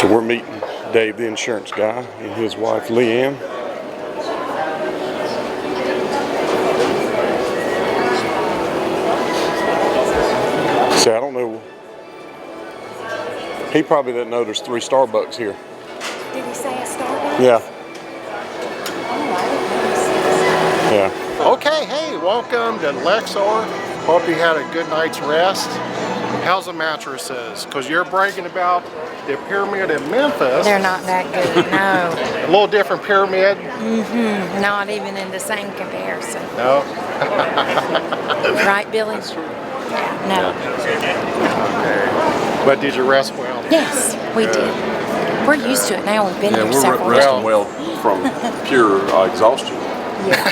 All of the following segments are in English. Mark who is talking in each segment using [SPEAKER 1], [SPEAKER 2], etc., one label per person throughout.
[SPEAKER 1] So we're meeting Dave, the insurance guy, and his wife, Leanne. So I don't know. He probably doesn't know there's 3 Starbucks here.
[SPEAKER 2] Did he say a Starbucks?
[SPEAKER 1] Yeah.
[SPEAKER 2] Oh,
[SPEAKER 1] Yeah.
[SPEAKER 3] Okay, hey, welcome to Lexor. Hope you had a good night's rest. How's the mattresses? Because you're bragging about the pyramid in Memphis.
[SPEAKER 2] they're not that good, no.
[SPEAKER 3] A little different pyramid?
[SPEAKER 2] Mm-hmm. Not even in the same comparison.
[SPEAKER 3] No?
[SPEAKER 2] Right, Billy? Yeah, no.
[SPEAKER 3] Okay. But did you rest well?
[SPEAKER 2] Yes, we did. We're used to it now. We've been here several
[SPEAKER 1] We're resting
[SPEAKER 2] days.
[SPEAKER 1] well from pure exhaustion.
[SPEAKER 2] Yeah.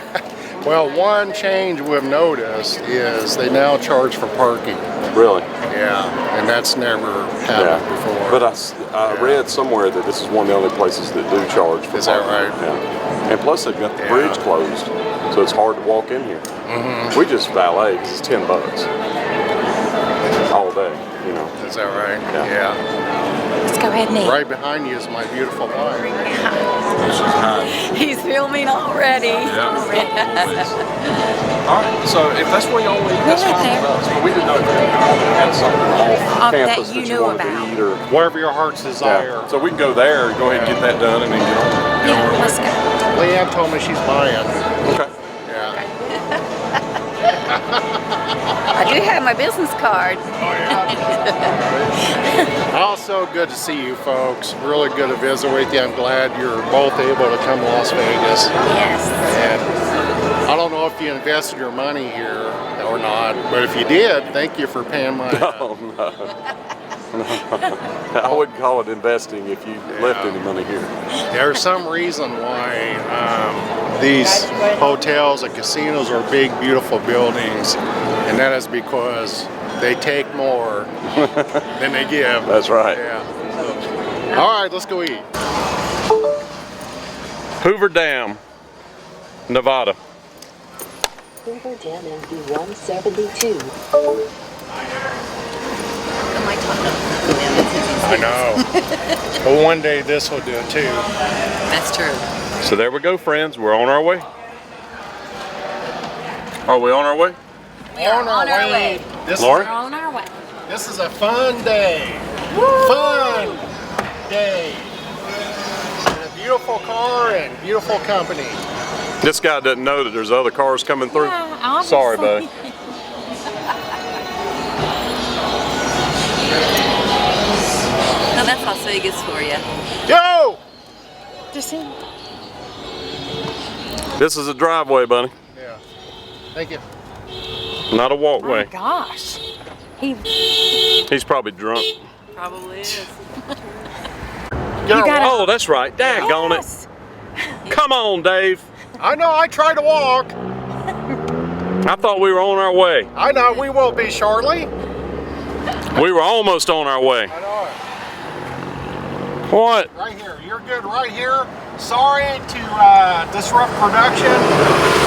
[SPEAKER 3] Well, one change we've noticed is they now charge for parking.
[SPEAKER 1] Really?
[SPEAKER 3] Yeah, and that's never happened before.
[SPEAKER 1] But I read somewhere that this is one of the only places that do charge for
[SPEAKER 3] Is that
[SPEAKER 1] parking.
[SPEAKER 3] right?
[SPEAKER 1] Yeah. And plus they've got the bridge closed, so it's hard to walk in here. We just valet because it's $10 all day, you know.
[SPEAKER 3] Is that right?
[SPEAKER 1] Yeah.
[SPEAKER 2] Let's go ahead and eat.
[SPEAKER 3] Right behind you is my beautiful wife.
[SPEAKER 2] He's filming already.
[SPEAKER 1] All right, so if that's where y'all eat, that's fine with us. But we didn't know if you had something off campus
[SPEAKER 2] that you
[SPEAKER 1] that
[SPEAKER 2] knew
[SPEAKER 1] you wanted
[SPEAKER 2] about.
[SPEAKER 1] to eat or.
[SPEAKER 3] Whatever your heart's desire.
[SPEAKER 1] So we can go there and go ahead and get that done and then get on.
[SPEAKER 2] Yeah, let's go.
[SPEAKER 3] Leanne told me she's buying.
[SPEAKER 1] Okay.
[SPEAKER 3] Yeah.
[SPEAKER 4] I do have my business card.
[SPEAKER 3] Also good to see you folks. Really good to visit with you. I'm glad you're both able to come to Las Vegas.
[SPEAKER 2] Yes.
[SPEAKER 3] And I don't know if you invested your money here or not, but if you did, thank you for paying my...
[SPEAKER 1] Oh, no. I wouldn't call it investing if you left any money here.
[SPEAKER 3] There's some reason why these hotels and casinos are big, beautiful buildings, and that is because they take more than they give.
[SPEAKER 1] That's right.
[SPEAKER 3] Yeah. All right, let's go eat.
[SPEAKER 1] Hoover Dam, Nevada.
[SPEAKER 5] Hoover Dam MD 172.
[SPEAKER 3] I know. But one day this will do it too.
[SPEAKER 4] That's true.
[SPEAKER 1] So there we go, friends. We're on our way. Are we on our way?
[SPEAKER 4] We are on our way.
[SPEAKER 1] Lauren?
[SPEAKER 2] We're on our way.
[SPEAKER 3] This is a fun day. Fun day. And a beautiful car and beautiful company.
[SPEAKER 1] This guy doesn't know that there's other cars coming through.
[SPEAKER 2] Yeah, obviously.
[SPEAKER 1] Sorry, buddy.
[SPEAKER 4] No, that's Las Vegas for you.
[SPEAKER 3] Yo!
[SPEAKER 1] This is a driveway, buddy.
[SPEAKER 3] Yeah. Thank you.
[SPEAKER 1] Not a
[SPEAKER 2] Oh my
[SPEAKER 1] walkway.
[SPEAKER 2] gosh.
[SPEAKER 1] He's probably drunk.
[SPEAKER 4] Probably is.
[SPEAKER 1] Oh, that's right. Daggone it.
[SPEAKER 2] Yes.
[SPEAKER 1] Come on, Dave.
[SPEAKER 3] I know, I tried to walk.
[SPEAKER 1] I thought we were on our way.
[SPEAKER 3] I know, we will be shortly.
[SPEAKER 1] We were almost on our way.
[SPEAKER 3] I know it.
[SPEAKER 1] What?
[SPEAKER 3] Right here, you're good right here. Sorry to disrupt production,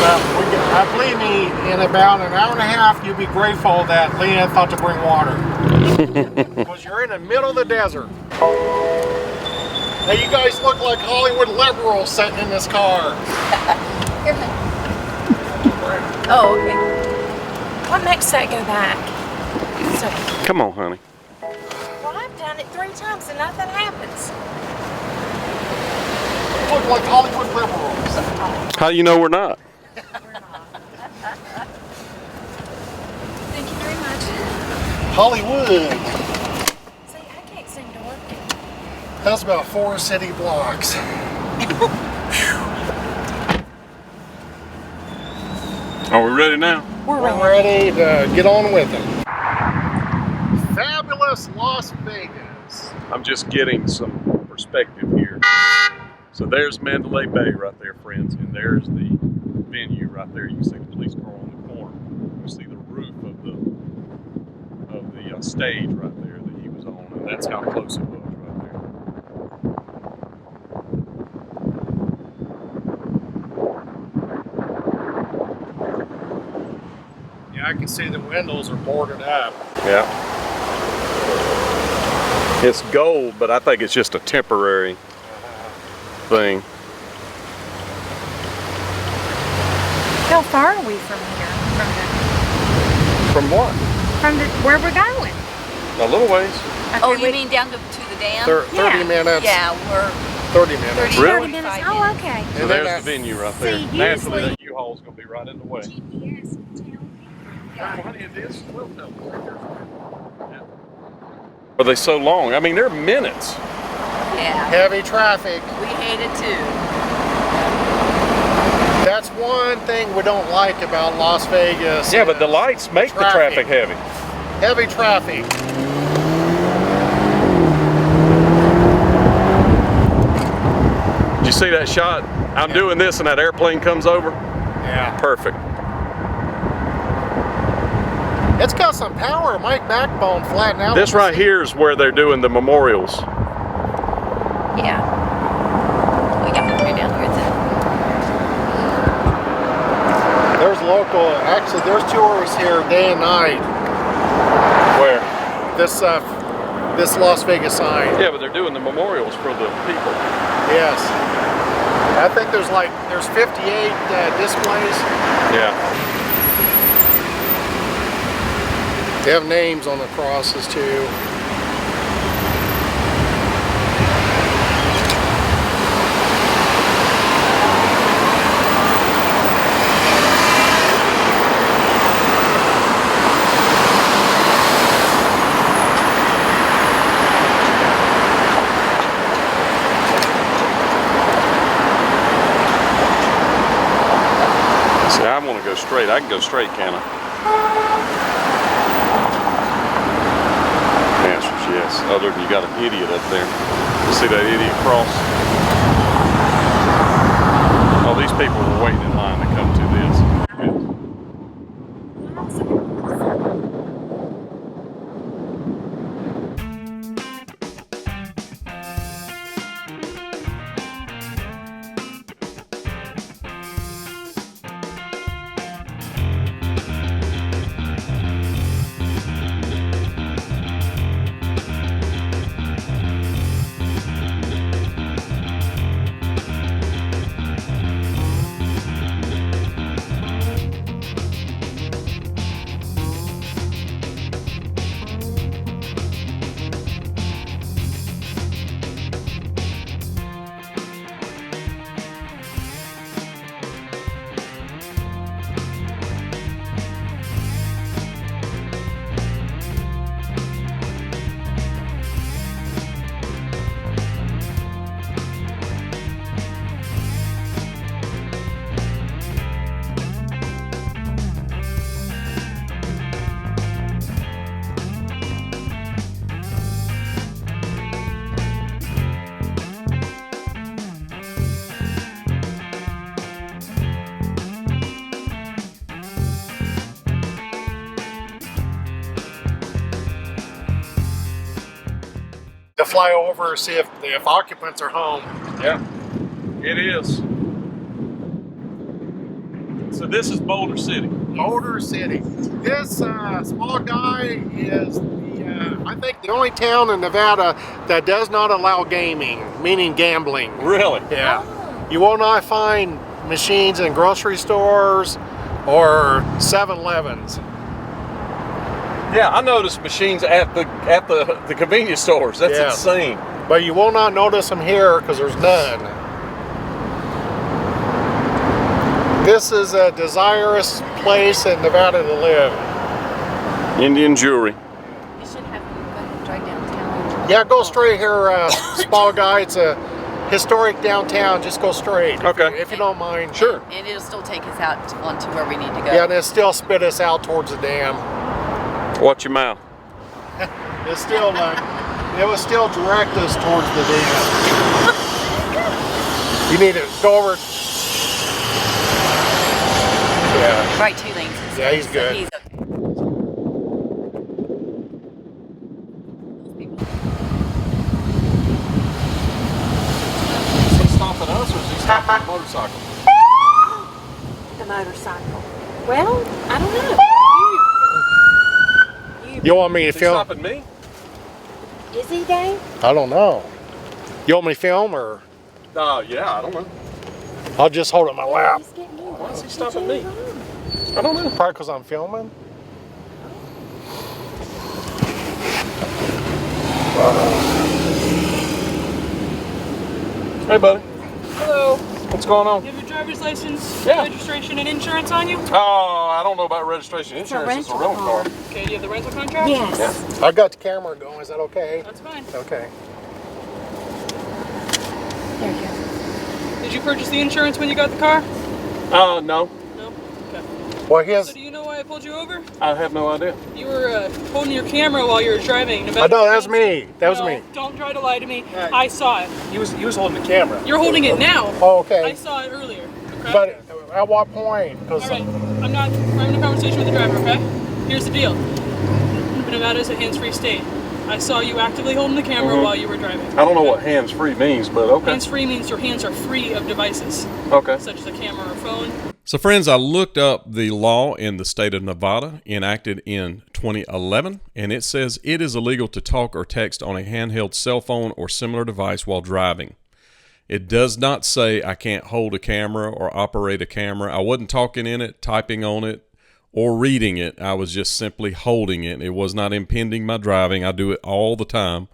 [SPEAKER 3] but believe me, in about an hour and a half, you'll be grateful that Leanne thought to bring water. Because you're in the middle of the desert. Now you guys look like Hollywood liberals sitting in this car.
[SPEAKER 4] Oh, okay.
[SPEAKER 2] What makes that go back? So,
[SPEAKER 1] Come on, honey.
[SPEAKER 2] well, I've done it 3 times and nothing happens.
[SPEAKER 3] You look like Hollywood liberals.
[SPEAKER 1] How do you know we're not?
[SPEAKER 2] Thank you very much.
[SPEAKER 3] Hollywood.
[SPEAKER 2] See, I can't seem to work it.
[SPEAKER 3] That's about 4 city blocks.
[SPEAKER 1] Are we ready now?
[SPEAKER 2] We're
[SPEAKER 3] We're ready to get on with it. Fabulous Las Vegas.
[SPEAKER 1] I'm just getting some perspective here. So there's Mandalay Bay right there, friends, and there's the venue right there. You can see the police car on the corner. You see the roof of the stage right there that he was on, and that's how close it was right there.
[SPEAKER 3] Yeah, I can see the windows are boarded up.
[SPEAKER 1] Yeah. It's gold, but I think it's just a temporary thing.
[SPEAKER 2] How far are we from here?
[SPEAKER 1] From what?
[SPEAKER 2] From where we're going?
[SPEAKER 1] A little ways.
[SPEAKER 4] Oh,
[SPEAKER 2] Okay,
[SPEAKER 4] you mean down to the dam?
[SPEAKER 3] 30
[SPEAKER 2] Yeah.
[SPEAKER 3] minutes.
[SPEAKER 4] Yeah, we're
[SPEAKER 3] 30 minutes.
[SPEAKER 4] 30,
[SPEAKER 1] Really?
[SPEAKER 2] 30 minutes.
[SPEAKER 4] 45
[SPEAKER 2] Oh,
[SPEAKER 4] minutes.
[SPEAKER 2] okay.
[SPEAKER 1] So
[SPEAKER 3] And
[SPEAKER 1] there's
[SPEAKER 3] then
[SPEAKER 1] the venue right there.
[SPEAKER 2] See,
[SPEAKER 1] Naturally,
[SPEAKER 2] usually-
[SPEAKER 1] that U-Haul's going to be right in the way.
[SPEAKER 2] GPS
[SPEAKER 1] Are they so long? I mean, they're minutes.
[SPEAKER 4] yeah.
[SPEAKER 3] Heavy traffic.
[SPEAKER 4] We hate it too.
[SPEAKER 3] That's one thing we don't like about Las Vegas.
[SPEAKER 1] Yeah, but the lights make the traffic heavy.
[SPEAKER 3] Heavy traffic.
[SPEAKER 1] Did you see that shot? I'm doing this and that airplane comes over.
[SPEAKER 3] Yeah.
[SPEAKER 1] Perfect.
[SPEAKER 3] It's got some power. My backbone flattened out.
[SPEAKER 1] This right here is where they're doing the memorials.
[SPEAKER 4] Yeah. We got one right down here too.
[SPEAKER 3] There's local. Actually, there's tourists here day and night.
[SPEAKER 1] Where?
[SPEAKER 3] This Las Vegas sign.
[SPEAKER 1] Yeah, but they're doing the memorials for the people.
[SPEAKER 3] Yes. I think there's 58 displays.
[SPEAKER 1] Yeah.
[SPEAKER 3] They have names on the crosses too.
[SPEAKER 1] See, I want to go straight. I can go straight, can I? The answer is yes. Other than you got an idiot up there. You see that idiot cross? Oh, these people were waiting in line to come to this.
[SPEAKER 3] To fly over, see if occupants are home.
[SPEAKER 1] Yeah, it is. So this is Boulder City.
[SPEAKER 3] Boulder City. This small guy is I think the only town in Nevada that does not allow gaming, meaning gambling.
[SPEAKER 1] Really?
[SPEAKER 3] Yeah. You will not find machines in grocery stores or 7-Elevens.
[SPEAKER 1] Yeah, I noticed machines at the convenience stores. That's
[SPEAKER 3] Yeah.
[SPEAKER 1] insane.
[SPEAKER 3] But you will not notice them here because there's none. This is a desirous place in Nevada to live.
[SPEAKER 1] Indian jewelry.
[SPEAKER 4] You should have go drive downtown.
[SPEAKER 3] Yeah, go straight here, small guy. It's a historic downtown. Just go straight.
[SPEAKER 1] Okay.
[SPEAKER 3] If you don't mind.
[SPEAKER 1] Sure.
[SPEAKER 4] And it'll still take us out onto where we need to go.
[SPEAKER 3] Yeah, and it still spit us out towards the dam.
[SPEAKER 1] Watch your mouth.
[SPEAKER 3] It's still it will still direct us towards the dam. You need to go over. Yeah.
[SPEAKER 4] Right, 2 lanes.
[SPEAKER 3] Yeah, he's good.
[SPEAKER 4] He's okay.
[SPEAKER 1] Is he stopping us or is he stopping the motorcycle?
[SPEAKER 2] The motorcycle. Well, I don't know.
[SPEAKER 3] You want me to
[SPEAKER 1] Is he
[SPEAKER 3] film?
[SPEAKER 1] stopping me?
[SPEAKER 2] Is he, Dave?
[SPEAKER 3] I don't know. You want me to film or?
[SPEAKER 1] Yeah, I don't know.
[SPEAKER 3] I'll just hold it in my lap.
[SPEAKER 1] Why is he stopping me? I don't know.
[SPEAKER 3] Probably because I'm filming.
[SPEAKER 1] Hey, buddy.
[SPEAKER 6] Hello.
[SPEAKER 1] What's going on?
[SPEAKER 6] You have your driver's license,
[SPEAKER 1] Yeah.
[SPEAKER 6] registration, and insurance on you?
[SPEAKER 1] Oh, I don't know about registration. Insurance is a rental car.
[SPEAKER 6] Okay, do you have the rental contract?
[SPEAKER 2] Yes.
[SPEAKER 3] I got the camera going. Is that okay?
[SPEAKER 6] That's fine.
[SPEAKER 3] Okay.
[SPEAKER 2] There you go.
[SPEAKER 6] Did you purchase the insurance when you got the car?
[SPEAKER 1] No.
[SPEAKER 6] No? Okay.
[SPEAKER 3] Well, his.
[SPEAKER 6] So do you know why I pulled you over?
[SPEAKER 1] I have no idea.
[SPEAKER 6] You were holding your camera while you were driving.
[SPEAKER 3] I know, that was me. That was me.
[SPEAKER 6] Don't try to lie to me. I saw it.
[SPEAKER 1] He was holding the camera.
[SPEAKER 6] You're holding it now.
[SPEAKER 3] Oh, okay.
[SPEAKER 6] I saw it earlier. Okay?
[SPEAKER 3] But at what point?
[SPEAKER 6] All right. I'm having a conversation with the driver, okay? Here's the deal. Nevada is a hands-free state. I saw you actively holding the camera while you were driving.
[SPEAKER 1] I don't know what hands-free means, but okay.
[SPEAKER 6] Hands-free means your hands are free of devices.
[SPEAKER 1] Okay.
[SPEAKER 6] Such as a camera or phone.
[SPEAKER 7] So friends, I looked up the law in the state of Nevada enacted in 2011, and it says it is illegal to talk or text on a handheld cell phone or similar device while driving. It does not say I can't hold a camera or operate a camera. I wasn't talking in it, typing on it, or reading it. I was just simply holding it. It was not impeding my driving. I do it all the time.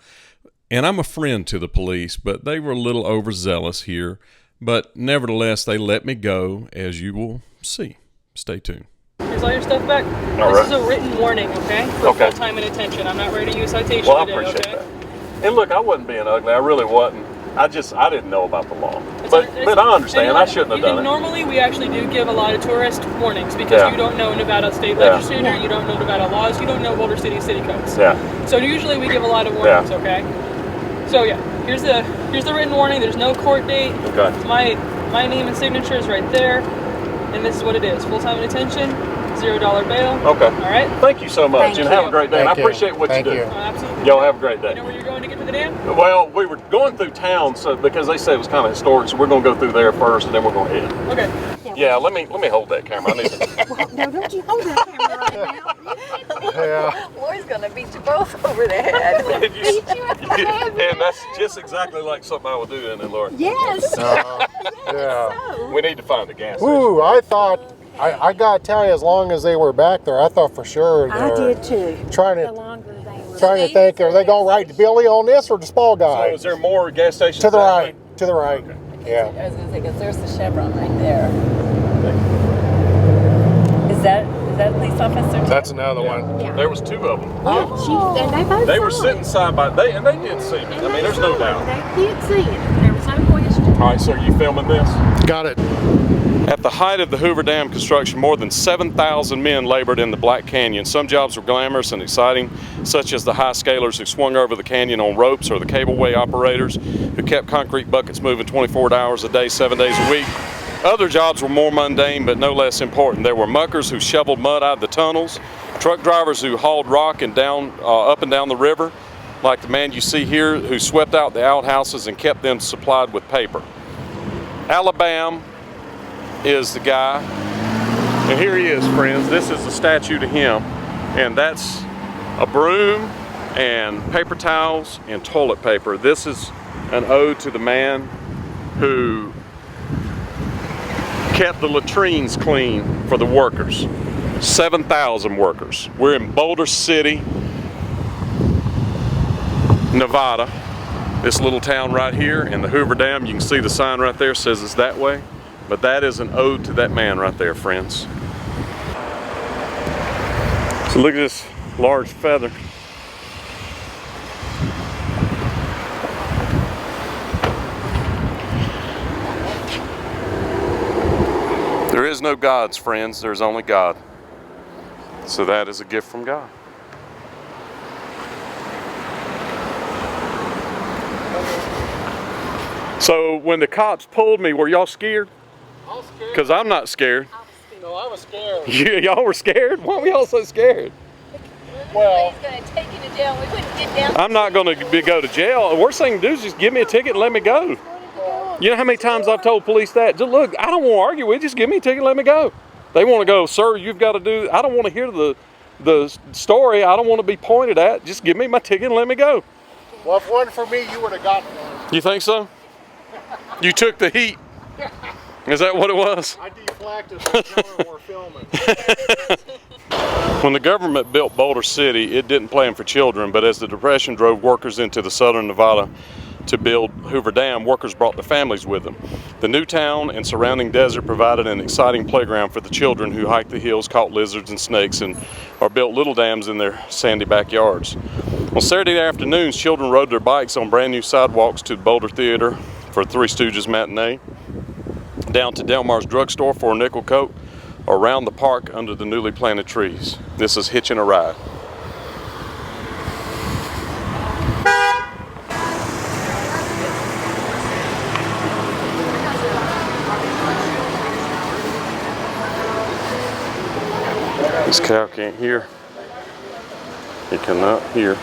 [SPEAKER 7] And I'm a friend to the police, but they were a little overzealous here. But nevertheless, they let me go, as you will see. Stay tuned.
[SPEAKER 6] Here's all your stuff back.
[SPEAKER 1] All
[SPEAKER 6] this
[SPEAKER 1] right.
[SPEAKER 6] is a written warning, okay? For
[SPEAKER 1] Okay.
[SPEAKER 6] full time and attention. I'm not ready to use citation
[SPEAKER 1] Well, I
[SPEAKER 6] today,
[SPEAKER 1] appreciate
[SPEAKER 6] okay?
[SPEAKER 1] that. And look, I wasn't being ugly. I really wasn't. I didn't know about the law.
[SPEAKER 6] It's
[SPEAKER 1] But
[SPEAKER 6] it's-
[SPEAKER 1] I understand.
[SPEAKER 6] and
[SPEAKER 1] I shouldn't have done it.
[SPEAKER 6] Normally, we actually do give a lot of tourist warnings because
[SPEAKER 1] Yeah.
[SPEAKER 6] you don't know Nevada state
[SPEAKER 1] Yeah.
[SPEAKER 6] legislature, you don't know Nevada laws, you don't know Boulder City codes.
[SPEAKER 1] Yeah.
[SPEAKER 6] So usually we give a lot of warnings, okay? So yeah, here's the written warning. There's no court date.
[SPEAKER 1] Okay.
[SPEAKER 6] My name and signature is right there, and this is what it is: full time and attention, $0 bail.
[SPEAKER 1] Okay.
[SPEAKER 6] All right.
[SPEAKER 1] Thank you so much,
[SPEAKER 2] Thank
[SPEAKER 1] and
[SPEAKER 2] you.
[SPEAKER 1] have a great day. And I
[SPEAKER 3] Thank you.
[SPEAKER 1] appreciate what
[SPEAKER 3] Thank
[SPEAKER 1] you do.
[SPEAKER 3] you.
[SPEAKER 6] Oh, absolutely.
[SPEAKER 1] Y'all have a great day.
[SPEAKER 6] You know where you're going to get to the dam?
[SPEAKER 1] Well, we were going through town, so because they said it was kind of historic, so we're going to go through there first, and then we're going to head.
[SPEAKER 6] Okay.
[SPEAKER 1] Yeah, let me hold that camera. I need to.
[SPEAKER 2] No, don't you hold that camera right now.
[SPEAKER 3] Yeah.
[SPEAKER 4] Lori's gonna beat you both over the head.
[SPEAKER 1] And that's just exactly like something I would do, isn't it, Laura?
[SPEAKER 2] Yes.
[SPEAKER 3] Yeah.
[SPEAKER 1] We need to find a gas station.
[SPEAKER 3] Ooh, I thought. I gotta tell you, as long as they were back there, I thought for sure.
[SPEAKER 2] I did too.
[SPEAKER 3] Trying
[SPEAKER 2] The
[SPEAKER 3] to
[SPEAKER 2] longer they were.
[SPEAKER 3] think, are they going right to Billy on this or the small
[SPEAKER 1] So
[SPEAKER 3] guy?
[SPEAKER 1] is there more gas stations?
[SPEAKER 3] To the
[SPEAKER 1] that
[SPEAKER 3] right.
[SPEAKER 1] way?
[SPEAKER 3] To the right. Yeah.
[SPEAKER 4] I was gonna say, because there's the Chevron right there. Is that a police officer too?
[SPEAKER 3] That's another one.
[SPEAKER 2] Yeah.
[SPEAKER 1] There was two of them.
[SPEAKER 2] And they both
[SPEAKER 1] They were
[SPEAKER 2] saw
[SPEAKER 1] sitting
[SPEAKER 2] it.
[SPEAKER 1] side by they did see me.
[SPEAKER 2] And
[SPEAKER 1] I mean,
[SPEAKER 2] they
[SPEAKER 1] there's no
[SPEAKER 2] saw
[SPEAKER 1] doubt.
[SPEAKER 2] it. They did see it. There was no question.
[SPEAKER 1] All right, so are you filming this?
[SPEAKER 3] Got it.
[SPEAKER 1] At the height of the Hoover Dam construction, more than 7,000 men labored in the Black Canyon. Some jobs were glamorous and exciting, such as the high scalers who swung over the canyon on ropes, or the cableway operators who kept concrete buckets moving 24 hours a day, 7 days a week. Other jobs were more mundane, but no less important. There were muckers who shoveled mud out of the tunnels, truck drivers who hauled rock and up and down the river, like the man you see here who swept out the outhouses and kept them supplied with paper. Alabama is the guy, and here he is, friends. This is a statue to him, and that's a broom and paper towels and toilet paper. This is an ode to the man who kept the latrines clean for the workers. 7,000 workers. We're in Boulder City, Nevada. This little town right here, and the Hoover Dam, you can see the sign right there says it's that way. But that is an ode to that man right there, friends. So look at this large feather. There is no gods, friends. There's only God. So that is a gift from God. So when the cops pulled me, were y'all scared?
[SPEAKER 3] I was scared.
[SPEAKER 1] Because I'm not scared.
[SPEAKER 3] No, I was scared.
[SPEAKER 1] Y'all were scared? Why were y'all so scared?
[SPEAKER 3] Well,
[SPEAKER 4] He's gonna take you to jail. We couldn't get down.
[SPEAKER 1] I'm not going to go to jail. The worst thing to do is just give me a ticket and let me go. You know how many times I've told police that? Just look, I don't want to argue with you. Just give me a ticket and let me go. They want to go, sir, you've got to do. I don't want to hear the story. I don't want to be pointed at. Just give me my ticket and let me go.
[SPEAKER 3] Well, if it wasn't for me, you would have gotten one.
[SPEAKER 1] You think so? You took the heat. Is that what it was?
[SPEAKER 3] I deflected when we were filming.
[SPEAKER 1] When the government built Boulder City, it didn't plan for children, but as the Depression drove workers into the southern Nevada to build Hoover Dam, workers brought their families with them. The new town and surrounding desert provided an exciting playground for the children who hiked the hills, caught lizards and snakes, and or built little dams in their sandy backyards. On Saturday afternoons, children rode their bikes on brand new sidewalks to the Boulder Theater for Three Stooges matinee, down to Delmar's drugstore for a nickel coke, or around the park under the newly planted trees. This is hitching a ride. This cow can't hear. He cannot hear.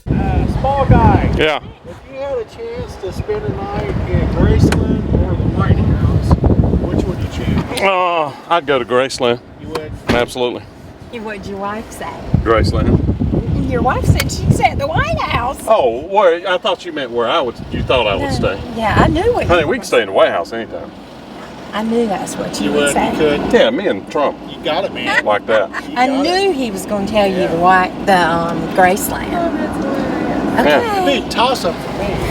[SPEAKER 3] Small guy.
[SPEAKER 1] Yeah.
[SPEAKER 3] If you had a chance to spend a night in Graceland or the White House, which would you choose?
[SPEAKER 1] Oh, I'd go to Graceland.
[SPEAKER 3] You would?
[SPEAKER 1] Absolutely.
[SPEAKER 2] What'd your wife say?
[SPEAKER 1] Graceland.
[SPEAKER 2] Your wife said she's at the White House.
[SPEAKER 1] Oh, where? I thought you meant where I would. You thought I would stay.
[SPEAKER 2] Yeah, I knew what
[SPEAKER 1] Honey,
[SPEAKER 2] you
[SPEAKER 1] we can stay in the White House anytime.
[SPEAKER 2] I knew that's what you
[SPEAKER 3] You
[SPEAKER 2] would
[SPEAKER 3] would?
[SPEAKER 2] say.
[SPEAKER 3] You could?
[SPEAKER 1] Yeah, me and Trump
[SPEAKER 3] You got it, man.
[SPEAKER 1] like that.
[SPEAKER 3] You
[SPEAKER 2] I
[SPEAKER 3] got
[SPEAKER 2] knew
[SPEAKER 3] it.
[SPEAKER 2] he was going to tell you the Graceland.
[SPEAKER 1] Yeah.
[SPEAKER 2] Okay.
[SPEAKER 3] Big toss-up for me.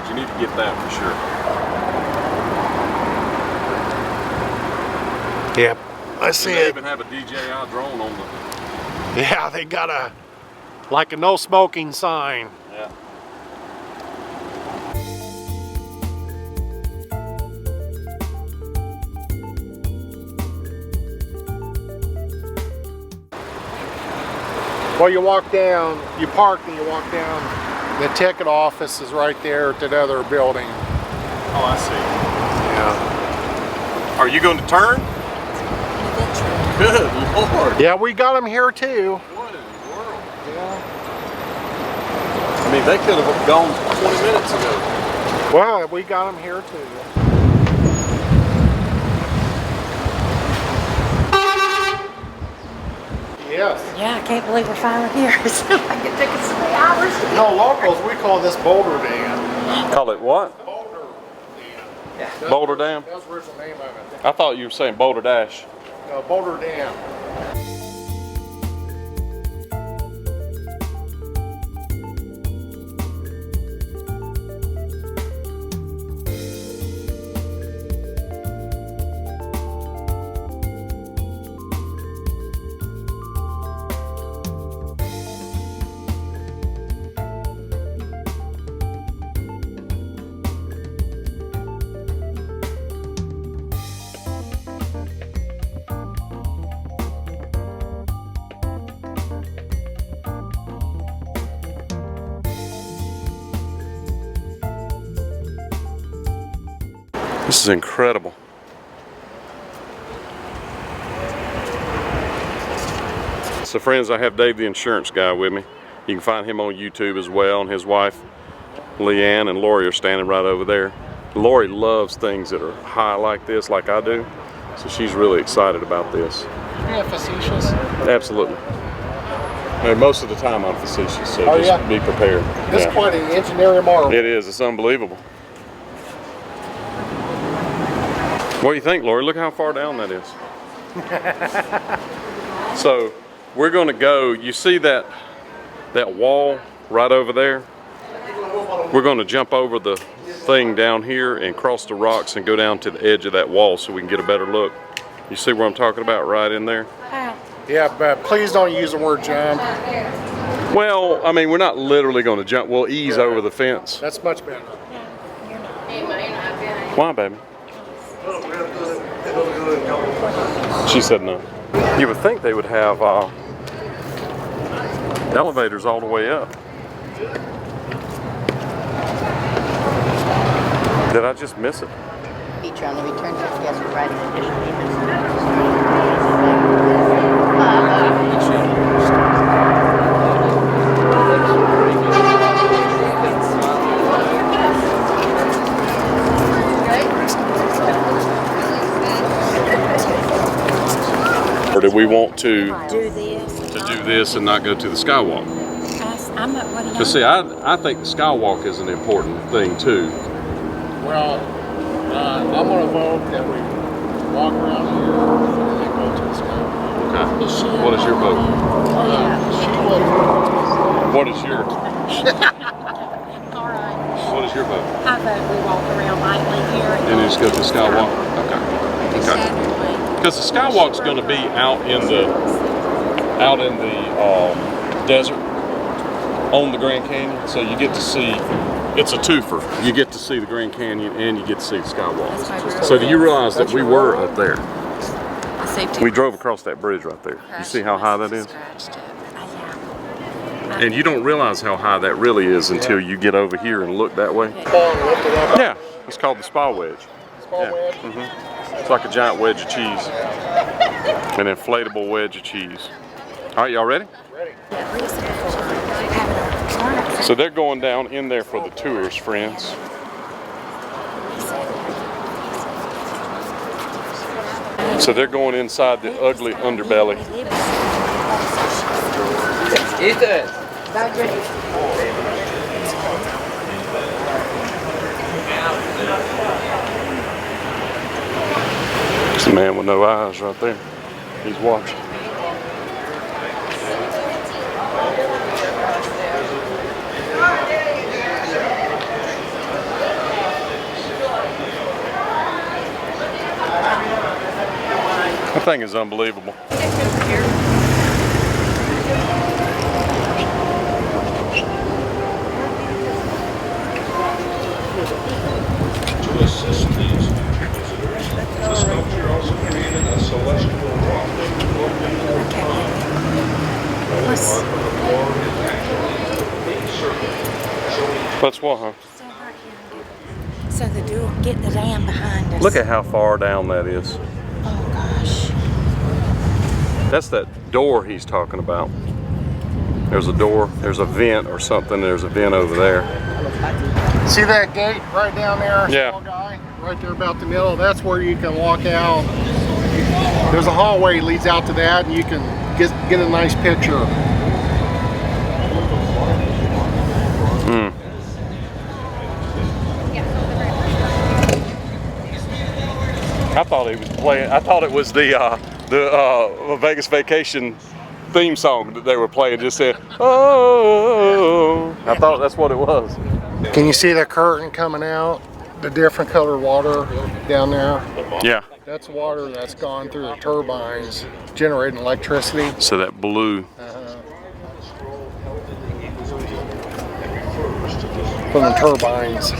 [SPEAKER 1] You need to get that for sure.
[SPEAKER 3] Yep. I see
[SPEAKER 1] They
[SPEAKER 3] it.
[SPEAKER 1] even have a DJI drone on the.
[SPEAKER 3] Yeah, they got like a no smoking sign.
[SPEAKER 1] Yeah.
[SPEAKER 3] Well, you walk down, you park and you walk down. The ticket office is right there at that other building.
[SPEAKER 1] Oh, I see.
[SPEAKER 3] Yeah.
[SPEAKER 1] Are you going to turn? Good Lord.
[SPEAKER 3] Yeah, we got them here too.
[SPEAKER 1] What in the world?
[SPEAKER 3] Yeah.
[SPEAKER 1] I mean, they could have gone 20 minutes ago.
[SPEAKER 3] Well, we got them here too. Yes.
[SPEAKER 2] Yeah, I can't believe we're finally here. It seemed like it took us 3 hours to
[SPEAKER 3] No, locals, we call this Boulder Dam.
[SPEAKER 1] Call it what?
[SPEAKER 3] Boulder Dam.
[SPEAKER 2] Yeah.
[SPEAKER 1] Boulder Dam?
[SPEAKER 3] That was the original name of it.
[SPEAKER 1] I thought you were saying Boulder Dash.
[SPEAKER 3] Boulder Dam.
[SPEAKER 1] This is incredible. So friends, I have Dave the insurance guy with me. You can find him on YouTube as well, and his wife Leanne and Lori are standing right over there. Lori loves things that are high like this, like I do, so she's really excited about this.
[SPEAKER 3] Yeah, facetious.
[SPEAKER 1] Absolutely. I mean, most of the time I'm facetious, so just be prepared.
[SPEAKER 3] This is quite an engineering marvel.
[SPEAKER 1] It is. It's unbelievable. What do you think, Lori? Look how far down that is. So we're going to go. You see that wall right over there? We're going to jump over the thing down here and cross the rocks and go down to the edge of that wall so we can get a better look. You see what I'm talking about right in there?
[SPEAKER 3] Yeah, but please don't use the word jump.
[SPEAKER 1] Well, I mean, we're not literally going to jump. We'll ease over the fence.
[SPEAKER 3] That's much better.
[SPEAKER 1] Why, baby? She said no. You would think they would have elevators all the way up. Did I just miss it?
[SPEAKER 8] Feature on the return trip, yes, we're riding additional
[SPEAKER 1] Or do we want to
[SPEAKER 2] Do this.
[SPEAKER 1] and not go to the skywalk?
[SPEAKER 2] I'm not, what do you
[SPEAKER 1] Because see, I think the skywalk is an important thing too.
[SPEAKER 3] Well, I'm going to vote that we walk around here and then go to the sky.
[SPEAKER 1] Okay. What is your vote?
[SPEAKER 3] She will.
[SPEAKER 1] What is yours?
[SPEAKER 2] All right.
[SPEAKER 1] What is your vote?
[SPEAKER 2] I vote we walk around lightly here.
[SPEAKER 1] And then just go to the skywalk? Okay. Okay. Because the skywalk's going to be out in the desert on the Grand Canyon, so you get to see. It's a twofer. You get to see the Grand Canyon and you get to see the skywalk. So do you realize that we were up there? We drove across that bridge right there. You see how high that is? And you don't realize how high that really is until you get over here and look that way. Yeah, it's called the spa wedge. It's like a giant wedge of cheese. An inflatable wedge of cheese. All right, y'all ready? So they're going down in there for the tours, friends. So they're going inside the ugly underbelly.
[SPEAKER 8] Ethan!
[SPEAKER 1] It's a man with no eyes right there. He's watching. That thing is unbelievable.
[SPEAKER 9] To assist these visitors, the sculpture also created a celestial rock.
[SPEAKER 1] That's what, huh?
[SPEAKER 2] So the door, get the dam behind us.
[SPEAKER 1] Look at how far down that is.
[SPEAKER 2] Oh gosh.
[SPEAKER 1] That's that door he's talking about. There's a door, there's a vent or something, there's a vent over there.
[SPEAKER 3] See that gate right down there?
[SPEAKER 1] Yeah.
[SPEAKER 3] Small guy, right there about the middle. That's where you can walk out. There's a hallway that leads out to that, and you can get a nice picture.
[SPEAKER 1] I thought he was playing. I thought it was the Vegas Vacation theme song that they were playing. Just said, "Oh." I thought that's what it was.
[SPEAKER 3] Can you see the curtain coming out? The different color water down there?
[SPEAKER 1] Yeah.
[SPEAKER 3] That's water that's gone through the turbines, generating electricity.
[SPEAKER 1] So that blue.
[SPEAKER 3] From the turbines.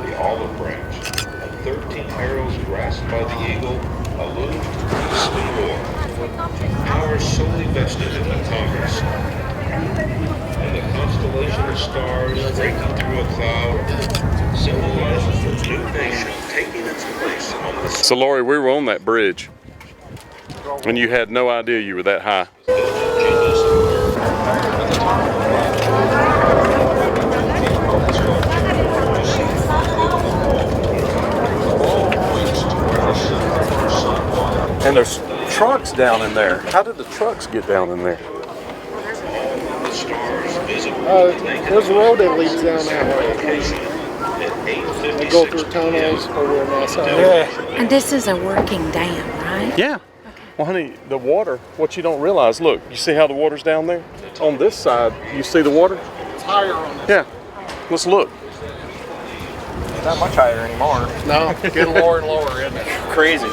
[SPEAKER 9] The olive branch, and 13 arrows grasped by the eagle, allude to priestly war. Power solely vested in the Congress. And the constellation collision of stars, breaking through a cloud, symbolizes a new nation taking its place on the
[SPEAKER 1] So Lori, we were on that bridge, and you had no idea you were that high. And there's trucks down in there. How did the trucks get down in there?
[SPEAKER 3] There's a road that leads down that way. They go through tunnels over on that side.
[SPEAKER 1] Yeah.
[SPEAKER 2] And this is a working dam, right?
[SPEAKER 1] Yeah. Well, honey, the water, what you don't realize, look, you see how the water's down there? On this side, you see the water?
[SPEAKER 3] It's higher on this.
[SPEAKER 1] Yeah. Let's look.
[SPEAKER 10] Not much higher anymore.
[SPEAKER 3] No, getting lower and lower, isn't it?
[SPEAKER 10] Crazy.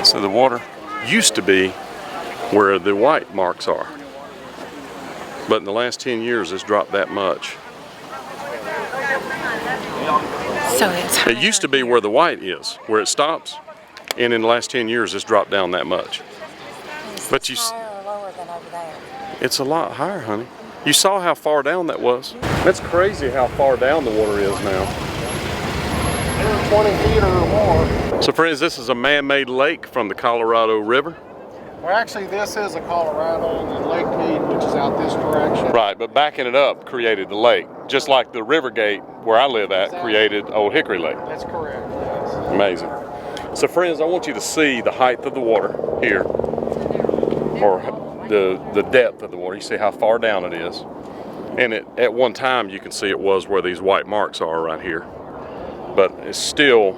[SPEAKER 1] So the water used to be where the white marks are. But in the last 10 years, it's dropped that much.
[SPEAKER 2] So it's
[SPEAKER 1] It used to be where the white is, where it stops. And in the last 10 years, it's dropped down that much. But you,
[SPEAKER 2] higher or lower than over there?
[SPEAKER 1] it's a lot higher, honey. You saw how far down that was. That's crazy how far down the water is now.
[SPEAKER 3] 20 feet or more.
[SPEAKER 1] So friends, this is a man-made lake from the Colorado River.
[SPEAKER 3] Well, actually, this is a Colorado, and then Lake Mead, which is out this direction.
[SPEAKER 1] Right, but backing it up created the lake. Just like the River Gate, where I live at, created Old Hickory Lake.
[SPEAKER 3] That's correct, yes.
[SPEAKER 1] Amazing. So friends, I want you to see the height of the water here, or the depth of the water. You see how far down it is. And at one time, you can see it was where these white marks are right here. But it's still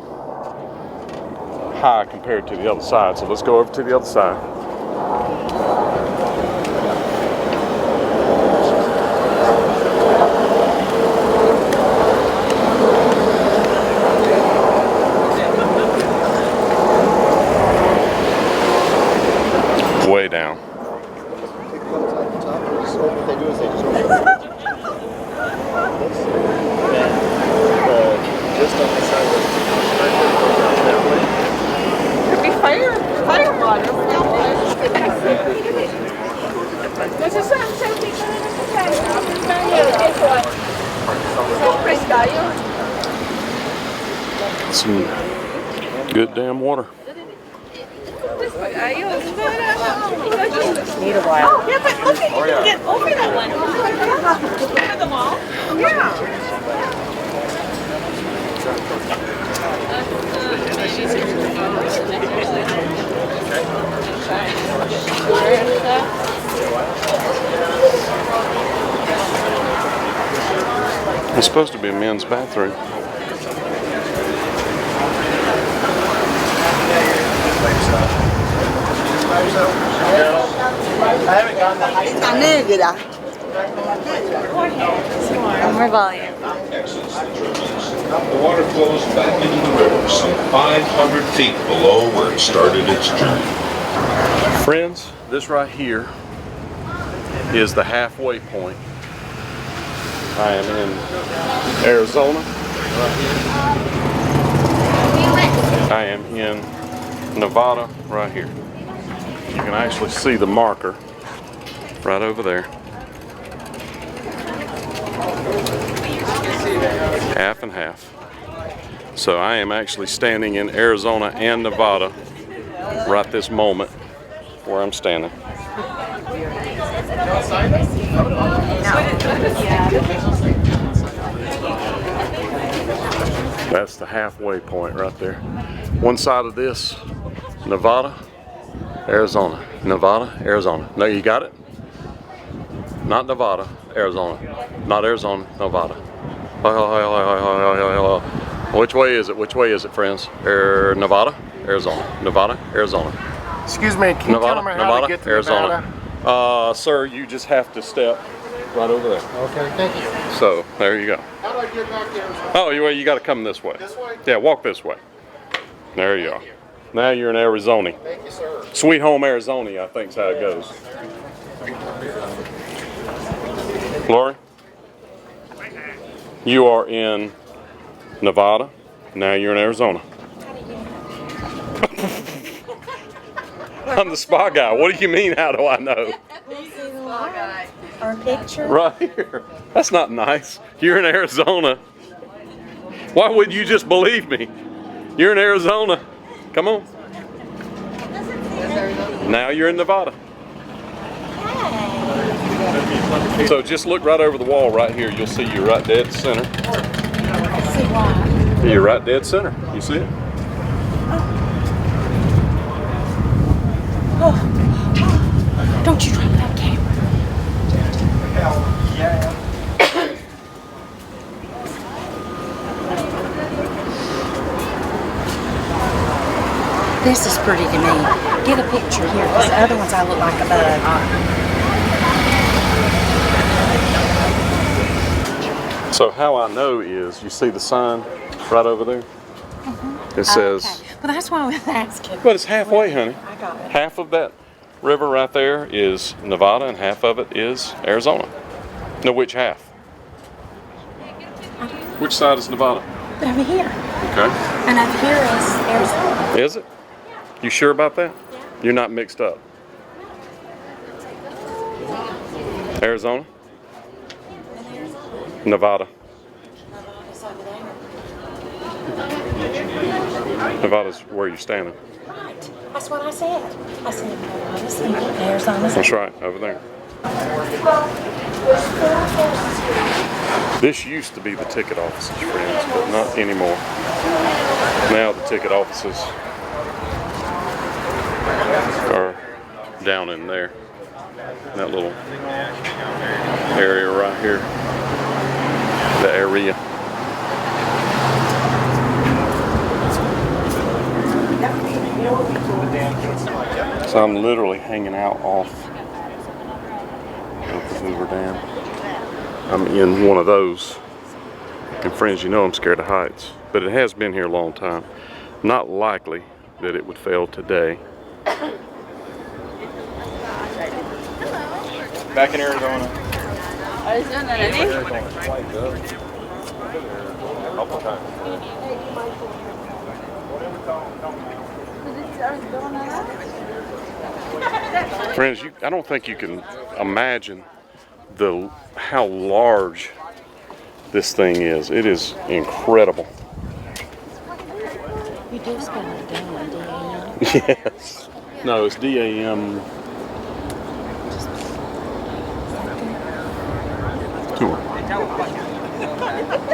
[SPEAKER 1] high compared to the other side. So let's go over to the other side. Way down.
[SPEAKER 6] Could be fire water.
[SPEAKER 1] Some good damn water.
[SPEAKER 8] Need a while.
[SPEAKER 6] Yeah, but look at you can get over that one. Look at the wall.
[SPEAKER 1] It's supposed to be a men's bathroom.
[SPEAKER 4] More volume.
[SPEAKER 9] The water flows back into the river some 500 feet below where it started its journey.
[SPEAKER 1] Friends, this right here is the halfway point. I am in Arizona. I am in Nevada right here. You can actually see the marker right over there. Half and half. So I am actually standing in Arizona and Nevada right this moment where I'm standing. That's the halfway point right there. One side of this, Nevada, Arizona. Nevada, Arizona. No, you got it? Not Nevada, Arizona. Not Arizona, Nevada. Which way is it? Which way is it, friends? Nevada, Arizona. Nevada, Arizona.
[SPEAKER 3] Excuse me, can you tell me how to get to Nevada?
[SPEAKER 1] Sir, you just have to step right over there.
[SPEAKER 3] Okay, thank you.
[SPEAKER 1] So, there you go.
[SPEAKER 3] How do I get back there?
[SPEAKER 1] Oh, you got to come this way.
[SPEAKER 3] This way?
[SPEAKER 1] Yeah, walk this way. There you are. Now you're in Arizona.
[SPEAKER 3] Thank you, sir.
[SPEAKER 1] Sweet home Arizona, I think is how it goes. Lori, you are in Nevada. Now you're in Arizona. I'm the spa guy. What do you mean, how do I know?
[SPEAKER 2] Our picture.
[SPEAKER 1] Right here. That's not nice. You're in Arizona. Why would you just believe me? You're in Arizona. Come on. Now you're in Nevada. So just look right over the wall right here. You'll see you're right dead center.
[SPEAKER 2] See why?
[SPEAKER 1] You're right dead center. You see it?
[SPEAKER 2] Don't you drop that camera. This is pretty to me. Get a picture here, because the other ones I look like a bug.
[SPEAKER 1] So how I know is, you see the sign right over there? It says,
[SPEAKER 2] Okay. Well, that's why I was asking.
[SPEAKER 1] but it's halfway, honey.
[SPEAKER 2] I got it.
[SPEAKER 1] Half of that river right there is Nevada and half of it is Arizona. No, which half? Which side is Nevada?
[SPEAKER 2] Over here.
[SPEAKER 1] Okay.
[SPEAKER 2] And over here is Arizona.
[SPEAKER 1] Is it? You sure about that? You're not mixed up. Arizona? Nevada. Nevada's where you're standing.
[SPEAKER 2] Right. That's what I said. I said Nevada's here, Arizona's
[SPEAKER 1] That's
[SPEAKER 2] here.
[SPEAKER 1] right, over there. This used to be the ticket offices, friends, but not anymore. Now the ticket offices are down in there. That little area right here. The area. So I'm literally hanging out off of the Hoover Dam. I'm in one of those. And friends, you know I'm scared of heights, but it has been here a long time. Not likely that it would fail today.
[SPEAKER 10] Back in Arizona.
[SPEAKER 9] Couple times.
[SPEAKER 1] Friends, I don't think you can imagine how large this thing is. It is incredible.
[SPEAKER 2] You do spend a day on DAM.
[SPEAKER 1] Yes. No, it's DAM tour.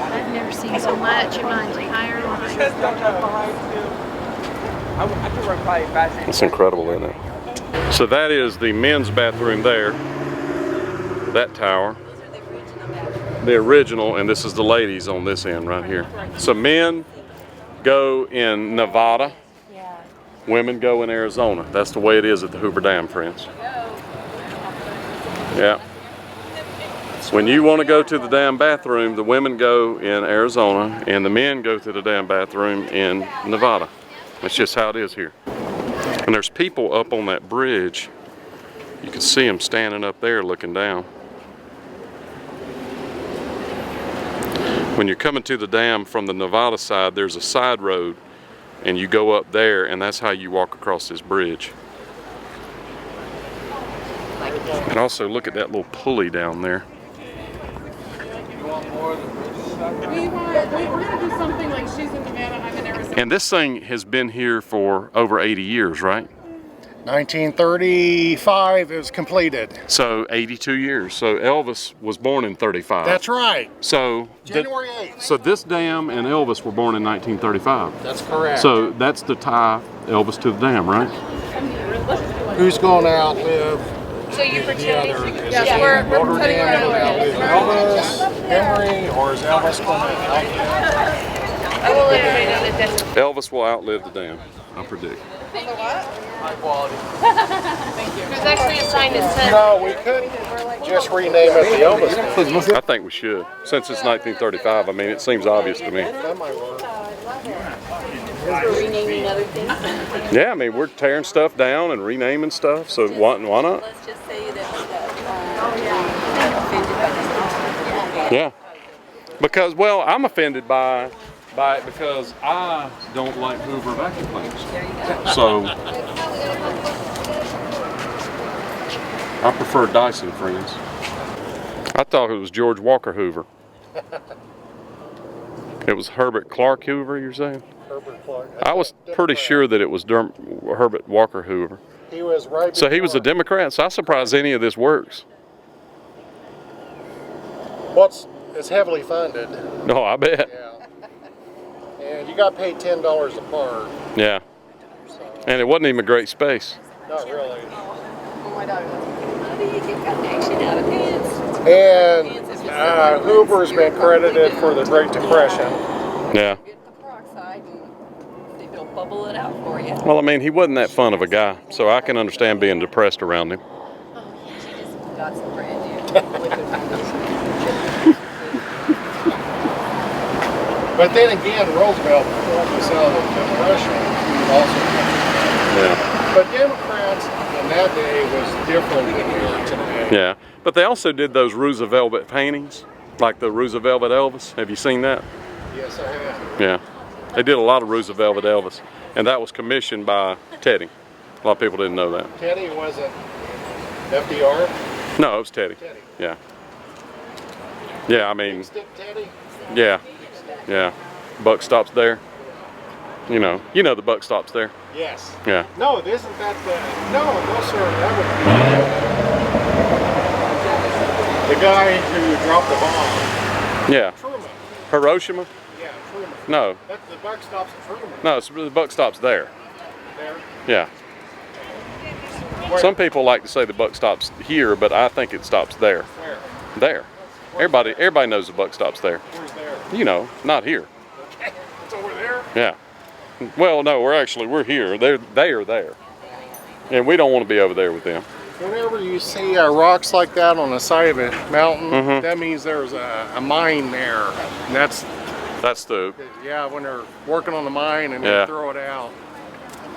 [SPEAKER 4] I've never seen so much in my entire life.
[SPEAKER 1] It's incredible, isn't it? So that is the men's bathroom there. That tower. The original, and this is the ladies on this end right here. So men go in Nevada. Women go in Arizona. That's the way it is at the Hoover Dam, friends. Yeah. When you want to go to the damn bathroom, the women go in Arizona and the men go to the damn bathroom in Nevada. That's just how it is here. And there's people up on that bridge. You can see them standing up there looking down. When you're coming to the dam from the Nevada side, there's a side road and you go up there, and that's how you walk across this bridge. And also look at that little pulley down there.
[SPEAKER 6] We're gonna do something like she's in Nevada, I'm in Arizona.
[SPEAKER 1] And this thing has been here for over 80 years, right?
[SPEAKER 3] 1935 it was completed.
[SPEAKER 1] So 82 years. So Elvis was born in 35.
[SPEAKER 3] That's right.
[SPEAKER 1] So
[SPEAKER 3] January 8th.
[SPEAKER 1] So this dam and Elvis were born in 1935.
[SPEAKER 3] That's correct.
[SPEAKER 1] So that's the tie Elvis to the dam, right?
[SPEAKER 3] Who's going to outlive
[SPEAKER 4] So you're pretending?
[SPEAKER 6] Yes, we're
[SPEAKER 3] Notre
[SPEAKER 6] pretending
[SPEAKER 3] Dame?
[SPEAKER 6] we're
[SPEAKER 3] Outlive Elvis, Henry, or is Elvis going to outlive?
[SPEAKER 4] I will let everybody know that that's
[SPEAKER 1] Elvis will outlive the dam, I predict.
[SPEAKER 10] High quality.
[SPEAKER 4] There's actually a sign that says.
[SPEAKER 3] No, we couldn't just rename it the Elvis.
[SPEAKER 1] I think we should. Since it's 1935, I mean, it seems obvious to me.
[SPEAKER 3] That might work.
[SPEAKER 5] Renaming other things.
[SPEAKER 1] Yeah, I mean, we're tearing stuff down and renaming stuff, so why not?
[SPEAKER 5] Let's just say that offended by this.
[SPEAKER 1] Yeah. Because, well, I'm offended by it because I don't like Hoover vacuum cleaners. So, I prefer Dyson, friends. I thought it was George Walker Hoover. It was Herbert Clark Hoover, you're saying?
[SPEAKER 3] Herbert Clark.
[SPEAKER 1] I was pretty sure that it was Herbert Walker Hoover.
[SPEAKER 3] He was right.
[SPEAKER 1] So he was a
[SPEAKER 3] before.
[SPEAKER 1] Democrat, so I'm surprised any of this works.
[SPEAKER 3] It's heavily funded.
[SPEAKER 1] No, I bet.
[SPEAKER 3] Yeah. And you got paid $10 a part.
[SPEAKER 1] Yeah. And it wasn't even a great space.
[SPEAKER 3] Not really.
[SPEAKER 5] Oh my daughter, how do you get connection out of pants?
[SPEAKER 3] And Hoover's been credited for the Great Depression.
[SPEAKER 1] Yeah.
[SPEAKER 5] Get the peroxide and they'll bubble it out for you.
[SPEAKER 1] Well, I mean, he wasn't that fun of a guy, so I can understand being depressed around him.
[SPEAKER 5] She just got some brand new liquid foundation.
[SPEAKER 3] But then again, Roosevelt pulled us out of the Depression also.
[SPEAKER 1] Yeah.
[SPEAKER 3] But Democrats in that day was different than we are today.
[SPEAKER 1] Yeah. But they also did those Roosevelt paintings, like the Roosevelt Elvis. Have you seen that?
[SPEAKER 3] Yes, I have.
[SPEAKER 1] Yeah. They did a lot of Roosevelt Elvis, and that was commissioned by Teddy. A lot of people didn't know that.
[SPEAKER 3] Teddy wasn't FDR?
[SPEAKER 1] No, it was Teddy.
[SPEAKER 3] Teddy.
[SPEAKER 1] Yeah. Yeah, I mean,
[SPEAKER 3] Stick Teddy?
[SPEAKER 1] yeah. Yeah. Buck stops there. You know the buck stops there.
[SPEAKER 3] Yes.
[SPEAKER 1] Yeah.
[SPEAKER 3] No, isn't that the... No, sir. That would be the guy who dropped the bomb.
[SPEAKER 1] Yeah.
[SPEAKER 3] Truman.
[SPEAKER 1] Hiroshima?
[SPEAKER 3] Yeah, Truman.
[SPEAKER 1] No.
[SPEAKER 3] That's the buck stops at Truman.
[SPEAKER 1] No, the buck stops there.
[SPEAKER 3] There.
[SPEAKER 1] Yeah.
[SPEAKER 3] Where?
[SPEAKER 1] Some people like to say the buck stops here, but I think it stops there.
[SPEAKER 3] Where?
[SPEAKER 1] There. Everybody knows the buck stops there.
[SPEAKER 3] Where's there?
[SPEAKER 1] You know, not here.
[SPEAKER 3] It's over there?
[SPEAKER 1] Yeah. Well, no, we're here. They are there. And we don't want to be over there with them.
[SPEAKER 3] Whenever you see rocks like that on the side of a mountain, that means there's a mine there. And that's
[SPEAKER 1] the...
[SPEAKER 3] Yeah, when they're working on the mine and
[SPEAKER 1] Yeah.
[SPEAKER 3] they throw it out.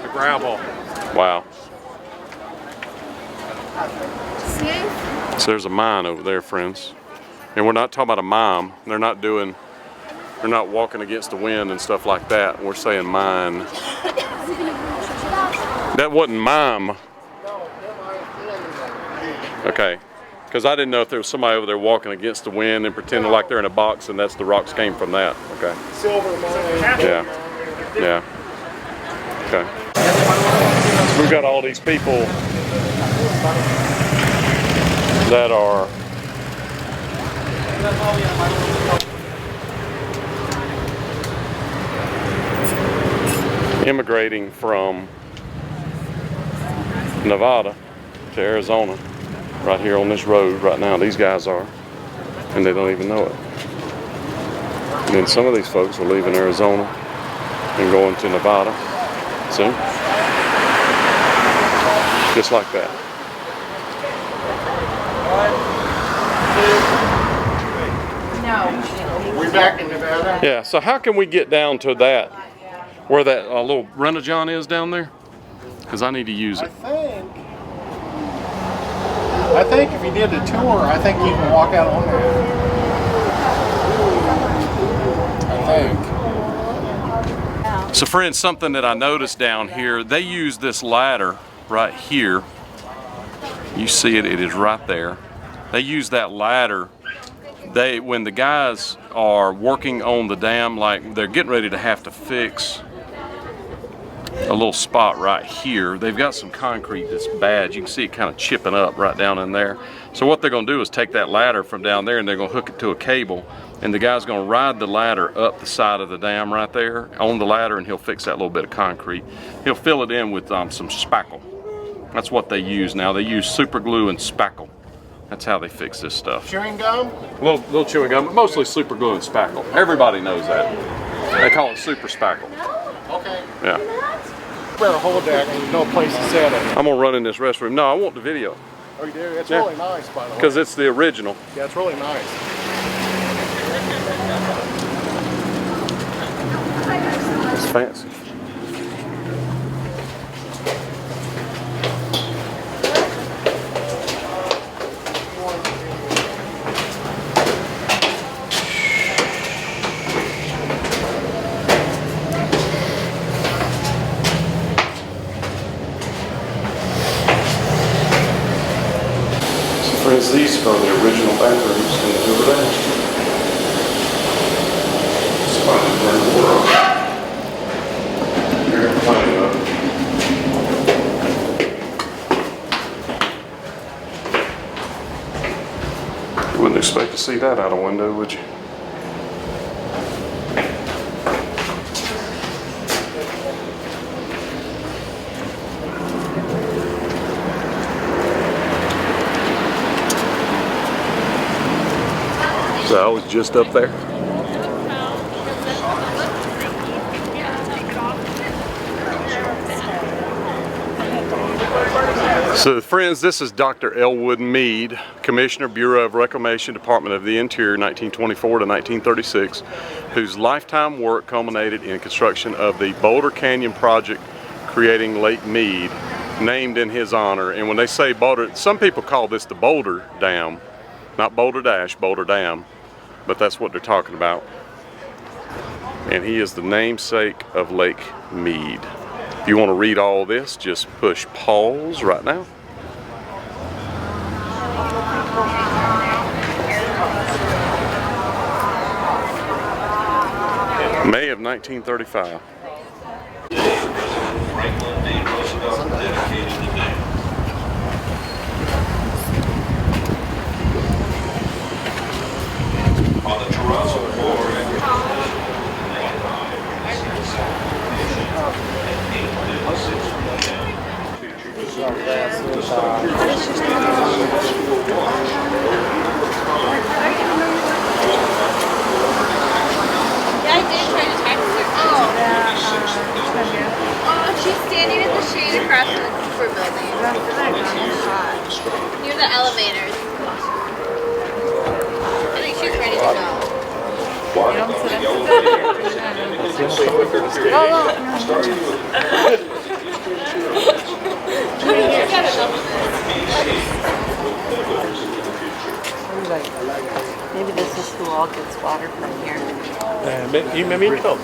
[SPEAKER 3] The gravel.
[SPEAKER 1] Wow. So there's a mine over there, friends. And we're not talking about a mime. They're not walking against the wind and stuff like that. We're saying mine. That wasn't mime. Okay. Because I didn't know if there was somebody over there walking against the wind and pretending like they're in a box and that's the rocks came from that. Okay.
[SPEAKER 3] Silver mine.
[SPEAKER 1] Yeah. Yeah. Okay. We've got all these people that are immigrating from Nevada to Arizona right here on this road right now. These guys are, and they don't even know it. And then some of these folks are leaving Arizona and going to Nevada soon. Just like that.
[SPEAKER 3] We back in Nevada?
[SPEAKER 1] Yeah, so how can we get down to that, where that little Rent-A-John is down there? Because I need to use it.
[SPEAKER 3] I think if you did the tour, I think you can walk out on that. I think.
[SPEAKER 1] So friends, something that I noticed down here, they use this ladder right here. You see it, it is right there. They use that ladder. When the guys are working on the dam, like they're getting ready to have to fix a little spot right here. They've got some concrete that's bad. You can see it kind of chipping up right down in there. So what they're going to do is take that ladder from down there and they're going to hook it to a cable. And the guy's going to ride the ladder up the side of the dam right there on the ladder, and he'll fix that little bit of concrete. He'll fill it in with some spackle. That's what they use now. They use super glue and spackle. That's how they fix this stuff.
[SPEAKER 3] Chewing gum?
[SPEAKER 1] Little chewing gum, but mostly super glue and spackle. Everybody knows that. They call it super spackle.
[SPEAKER 3] Okay.
[SPEAKER 1] Yeah.
[SPEAKER 3] Better hold that and there's no place to set it.
[SPEAKER 1] I'm gonna run in this restroom. No, I want the video.
[SPEAKER 3] Oh, you do? It's
[SPEAKER 1] Yeah.
[SPEAKER 3] really nice, by the way.
[SPEAKER 1] Because it's the original.
[SPEAKER 3] Yeah, it's really nice.
[SPEAKER 1] It's fancy. these are the original bathrooms in the Hoover Dam. Somebody turned the water on. They're plenty of it. You wouldn't expect to see that out a window, would you? So I was just up there. So friends, this is Dr. Elwood Mead, Commissioner, Bureau of Reclamation, Department of the Interior, 1924 to 1936, whose lifetime work culminated in construction of the Boulder Canyon project, creating Lake Mead, named in his honor. And when they say Boulder, some people call this the Boulder Dam, not Boulder Dash, Boulder Dam, but that's what they're talking about. And he is the namesake of Lake Mead. If you want to read all this, just push pause right now. May of 1935.
[SPEAKER 9] Franklin D. Roosevelt dedicated the day. On the terrazzo floor,
[SPEAKER 5] Yeah, I did try to text her. Oh, she's standing in the shade across from the Hoover building. Near the elevators. I think she's ready to go.
[SPEAKER 8] Maybe this is who all gets water from here.
[SPEAKER 10] You made me go.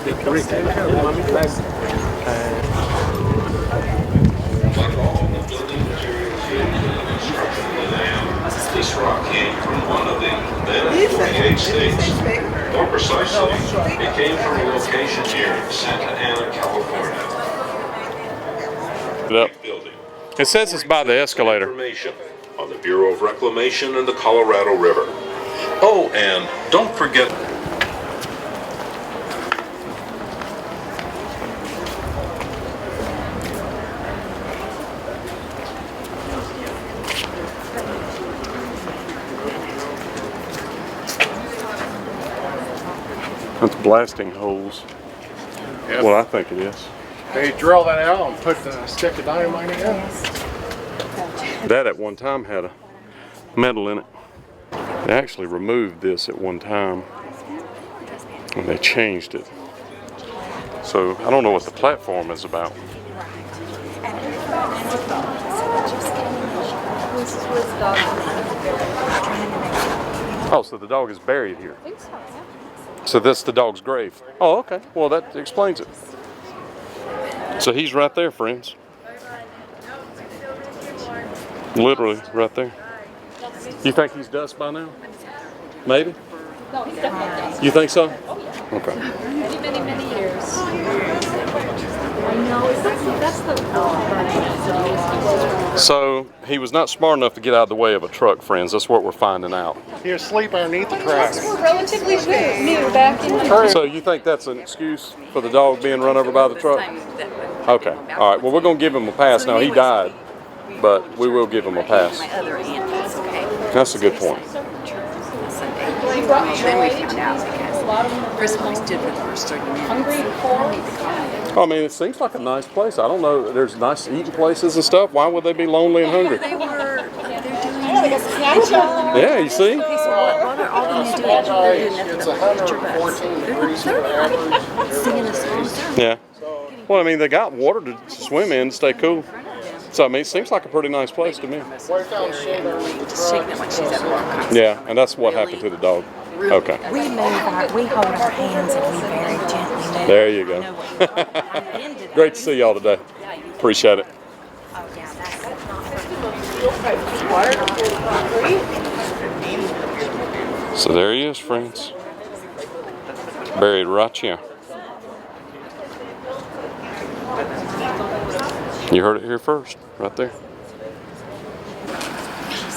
[SPEAKER 9] This rock came from one of the then 48 states. More precisely, it came from a location near Santa Ana, California. Building.
[SPEAKER 1] It says it's by the escalator.
[SPEAKER 9] Information on the Bureau of Reclamation and the Colorado River. Oh, and don't forget.
[SPEAKER 1] That's blasting holes.
[SPEAKER 3] Yes.
[SPEAKER 1] Well, I think it is.
[SPEAKER 3] They drill that out and put the stick of dynamite in.
[SPEAKER 1] That at one time had a metal in it. They actually removed this at one time and they changed it. So I don't know what the platform is about. Oh, so the dog is buried here. So that's the dog's grave. Oh, okay. Well, that explains it. So he's right there, friends. Literally right there. You think he's dust by now? Maybe?
[SPEAKER 5] No, he's definitely dust.
[SPEAKER 1] You think so? Okay.
[SPEAKER 5] Many, many years.
[SPEAKER 1] So he was not smart enough to get out of the way of a truck, friends. That's what we're finding out.
[SPEAKER 3] He was asleep underneath the tracks.
[SPEAKER 5] We're relatively new back in
[SPEAKER 1] So you think that's an excuse for the dog being run over by the truck? Okay. All right. Well, we're going to give him a pass now. He died, but we will give him a pass.
[SPEAKER 8] My other aunt is okay.
[SPEAKER 1] That's a good point.
[SPEAKER 8] Then we found out because Chris always did for the first 30 minutes.
[SPEAKER 1] I mean, it seems like a nice place. I don't know. There's nice eating places and stuff. Why would they be lonely and hungry?
[SPEAKER 8] They're doing
[SPEAKER 1] Yeah, you see?
[SPEAKER 8] Okay, so what are all the new doing? They're doing nothing but picture bus. They're singing a song.
[SPEAKER 1] Yeah. Well, I mean, they got water to swim in to stay cool. So, I mean, it seems like a pretty nice place to me.
[SPEAKER 8] Just shaking it like she's at work.
[SPEAKER 1] Yeah, and that's what happened to the dog. Okay.
[SPEAKER 2] We hold our hands and we very gently move.
[SPEAKER 1] There you go. Great to see y'all today. Appreciate it.
[SPEAKER 2] Oh, yeah, that's
[SPEAKER 1] So there he is, friends. Buried right here. You heard it here first, right there.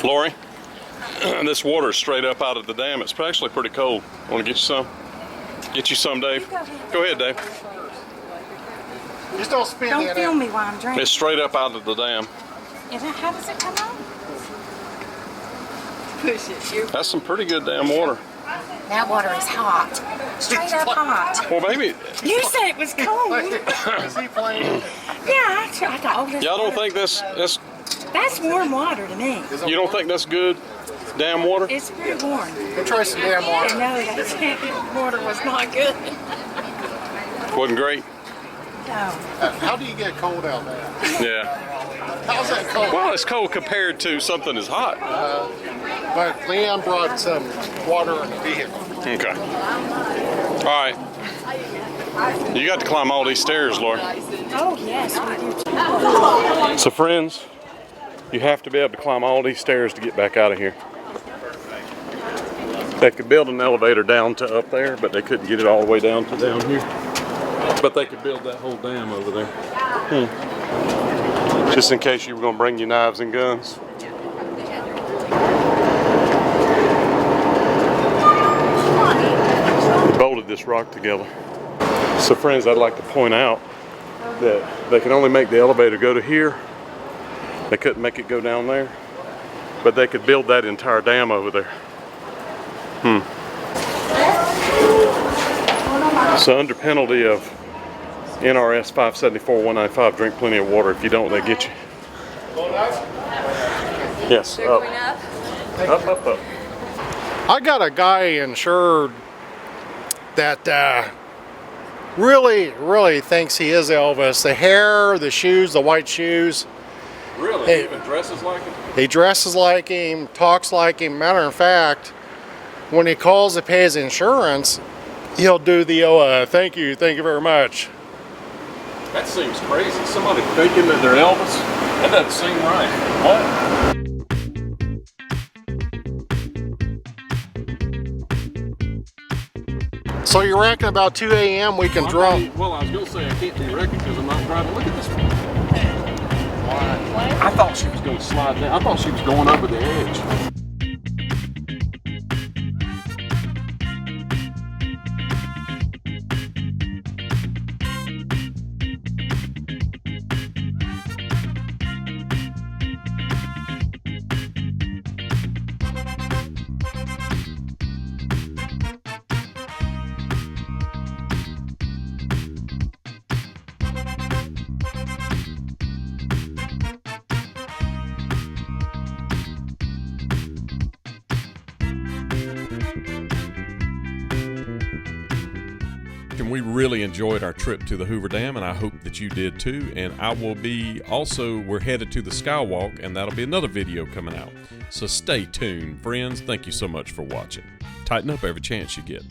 [SPEAKER 1] Lori, this water is straight up out of the dam. It's actually pretty cold. Want to get you some? Get you some, Dave? Go ahead, Dave.
[SPEAKER 3] Just don't spin
[SPEAKER 2] Don't
[SPEAKER 3] it
[SPEAKER 2] film
[SPEAKER 3] out.
[SPEAKER 2] me while I'm drinking.
[SPEAKER 1] It's straight up out of the dam.
[SPEAKER 2] How does it come on?
[SPEAKER 5] Push it.
[SPEAKER 1] That's some pretty good damn water.
[SPEAKER 2] That water is hot. Straight up hot.
[SPEAKER 1] Well, maybe.
[SPEAKER 2] You said it was cold.
[SPEAKER 3] Is he playing?
[SPEAKER 2] Yeah, I thought, oh,
[SPEAKER 1] Y'all don't think that's
[SPEAKER 2] that's warm water to me.
[SPEAKER 1] you don't think that's good damn water?
[SPEAKER 2] It's pretty warm.
[SPEAKER 3] Go try some damn
[SPEAKER 2] I
[SPEAKER 3] water.
[SPEAKER 2] know that water was not good.
[SPEAKER 1] Wasn't great.
[SPEAKER 2] No.
[SPEAKER 3] How do you get cold out there?
[SPEAKER 1] Yeah.
[SPEAKER 3] How's that cold?
[SPEAKER 1] Well, it's cold compared to something that's hot.
[SPEAKER 3] But Leanne brought some water in the vehicle.
[SPEAKER 1] Okay. All right. You got to climb all these stairs, Laura.
[SPEAKER 2] Oh, yes, we do.
[SPEAKER 1] So, friends, you have to be able to climb all these stairs to get back out of here. They could build an elevator down to up there, but they couldn't get it all the way down to down here. But they could build that whole dam over there. Just in case you were going to bring your knives and guns. We bolted this rock together. So friends, I'd like to point out that they can only make the elevator go to here. They couldn't make it go down there. But they could build that entire dam over there. So under penalty of NRS 574-195, drink plenty of water. If you don't, they get you. Yes,
[SPEAKER 5] They're
[SPEAKER 1] up.
[SPEAKER 5] going up.
[SPEAKER 1] Up.
[SPEAKER 3] I got a guy insured that really thinks he is Elvis. The hair, the shoes, the white shoes.
[SPEAKER 1] Really?
[SPEAKER 3] Hey.
[SPEAKER 1] He even dresses like him?
[SPEAKER 3] He dresses like him, talks like him. Matter of fact, when he calls to pay his insurance, he'll do the thank you very much.
[SPEAKER 1] That seems crazy. Somebody thinking that they're Elvis? That doesn't seem right. What?
[SPEAKER 3] So you reckon about 2 a.m. we can draw?
[SPEAKER 1] Well, I was going to say I can't be reckoned because I'm not driving. Look at this one. I thought she was going to slide down. I thought she was going over the edge. We really enjoyed our trip to the Hoover Dam, and I hope that you did too. And I will be also, we're headed to the Skywalk, and that'll be another video coming out. So stay tuned, friends. Thank you so much for watching. Tighten up every chance you get.